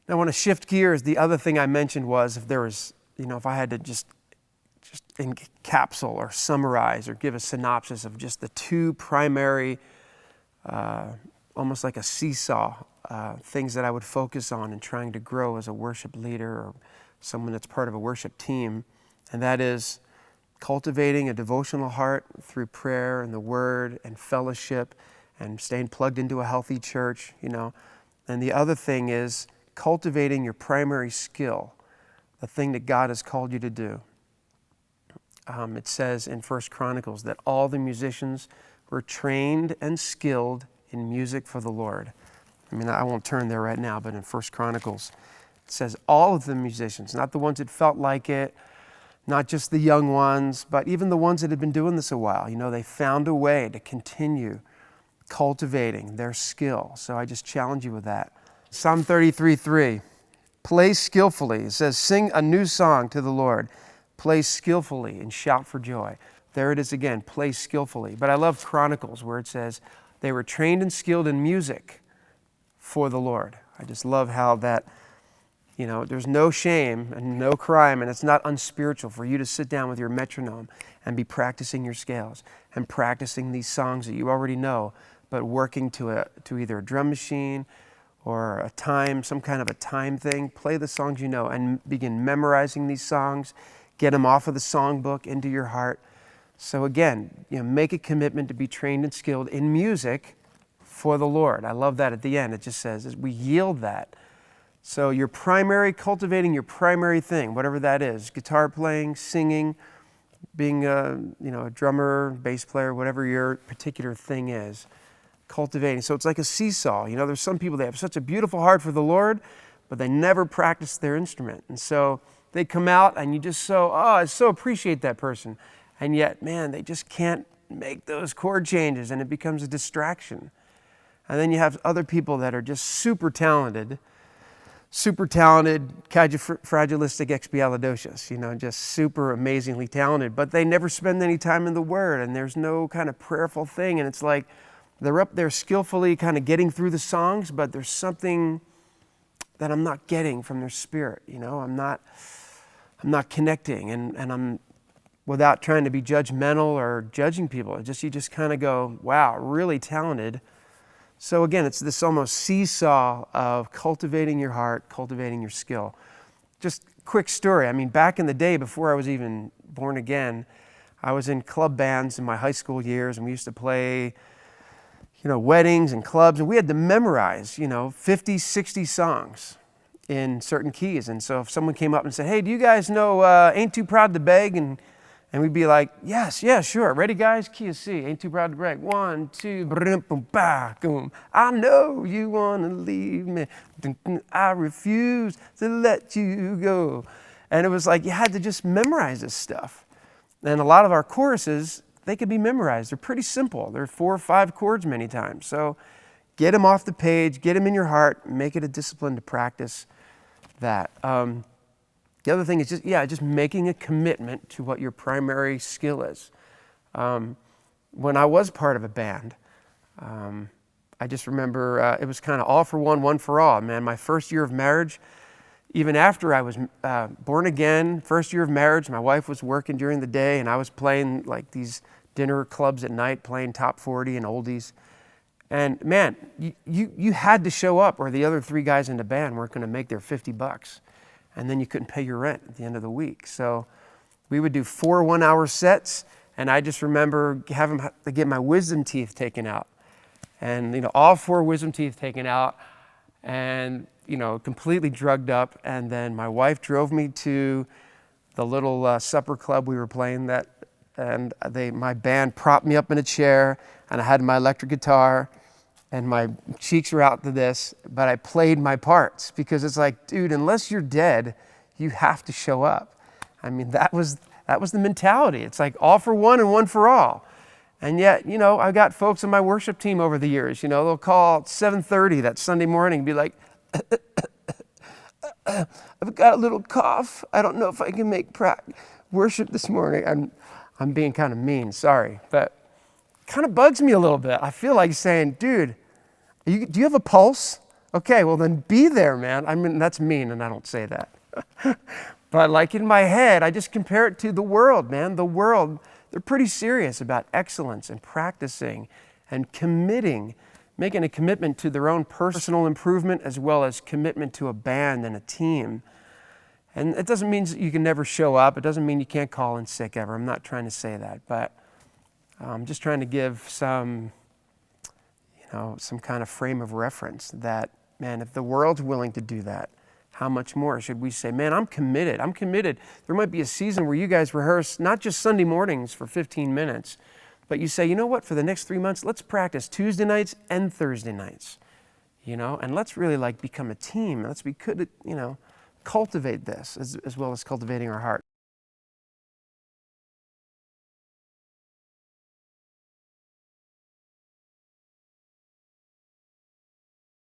Now, I want to shift gears. The other thing I mentioned was if there was, if I had to just encapsulate or summarize or give a synopsis of just the two primary, almost like a seesaw, things that I would focus on in trying to grow as a worship leader or someone that's part of a worship team, and that is cultivating a devotional heart through prayer and the Word and fellowship and staying plugged into a healthy church, And the other thing is cultivating your primary skill, the thing that God has called you to do. It says in 1 Chronicles that all the musicians were trained and skilled in music for the Lord. I won't turn there right now, but in 1 Chronicles, it says all of the musicians, not the ones that felt like it, not just the young ones, but even the ones that had been doing this a while. They found a way to continue cultivating their skill. So I just challenge you with that. Psalm 33:3, play skillfully. It says, sing a new song to the Lord. Play skillfully and shout for joy. There it is again, play skillfully. But I love Chronicles where it says they were trained and skilled in music for the Lord. I just love how that, there's no shame and no crime, and it's not unspiritual for you to sit down with your metronome and be practicing your scales and practicing these songs that you already know, but working to either a drum machine or a time, some kind of a time thing. Play the songs you know and begin memorizing these songs. Get them off of the songbook into your heart. So again, make a commitment to be trained and skilled in music for the Lord. I love that at the end. It just says, we yield that. So cultivating your primary thing, whatever that is, guitar playing, singing, being a drummer, bass player, whatever your particular thing is, cultivating. So it's like a seesaw. There's some people that have such a beautiful heart for the Lord, but they never practice their instrument. And so they come out and you just I so appreciate that person. And yet, man, they just can't make those chord changes and it becomes a distraction. And then you have other people that are just super talented, fragilistic just super amazingly talented, but they never spend any time in the Word and there's no kind of prayerful thing. And it's like they're up there skillfully kind of getting through the songs, but there's something that I'm not getting from their spirit. I'm not connecting, and I'm, without trying to be judgmental or judging people, you just kind of go, wow, really talented. So again, it's this almost seesaw of cultivating your heart, cultivating your skill. Just quick story. Back in the day, before I was even born again, I was in club bands in my high school years, and we used to play, weddings and clubs, and we had to memorize, 50, 60 songs in certain keys. And so if someone came up and said, hey, do you guys know Ain't Too Proud to Beg? And we'd be like, yes, yeah, sure. Ready, guys? Key of C. Ain't Too Proud to Beg. 1, 2, boom, boom. I know you want to leave me. I refuse to let you go. And it was like you had to just memorize this stuff. And a lot of our choruses, they could be memorized. They're pretty simple. They're 4 or 5 chords many times. So get them off the page, get them in your heart, make it a discipline to practice that. The other thing is just making a commitment to what your primary skill is. When I was part of a band, I just remember it was kind of all for one for all. Man, my first year of marriage, even after I was born again, first year of marriage, my wife was working during the day and I was playing like these dinner clubs at night, playing top 40 and oldies. And man, you had to show up or the other 3 guys in the band weren't going to make their $50. And then you couldn't pay your rent at the end of the week. So we would do 4 one-hour sets, and I just remember having to get my wisdom teeth taken out. And, all 4 wisdom teeth taken out and, completely drugged up. And then my wife drove me to the little supper club we were playing and my band propped me up in a chair, and I had my electric guitar, and my cheeks were out to this, but I played my parts because it's like, dude, unless you're dead, you have to show up. That was the mentality. It's like all for one and one for all. And yet, I've got folks on my worship team over the years, they'll call 7:30 that Sunday morning and be like, I've got a little cough. I don't know if I can make worship this morning. I'm being kind of mean, sorry, but kind of bugs me a little bit. I feel like saying, dude, do you have a pulse? Okay, well then be there, man. I mean, that's mean, and I don't say that. But like in my head, I just compare it to the world, man. The world, they're pretty serious about excellence and practicing and committing, making a commitment to their own personal improvement as well as commitment to a band and a team. And it doesn't mean you can never show up. It doesn't mean you can't call in sick ever. I'm not trying to say that, but I'm just trying to give some kind of frame of reference that, man, if the world's willing to do that, how much more should we say, man, I'm committed. I'm committed. There might be a season where you guys rehearse not just Sunday mornings for 15 minutes, but you say, you know what, for the next 3 months, let's practice Tuesday nights and Thursday nights, and let's really become a team. Let's be good at, cultivate this as well as cultivating our heart.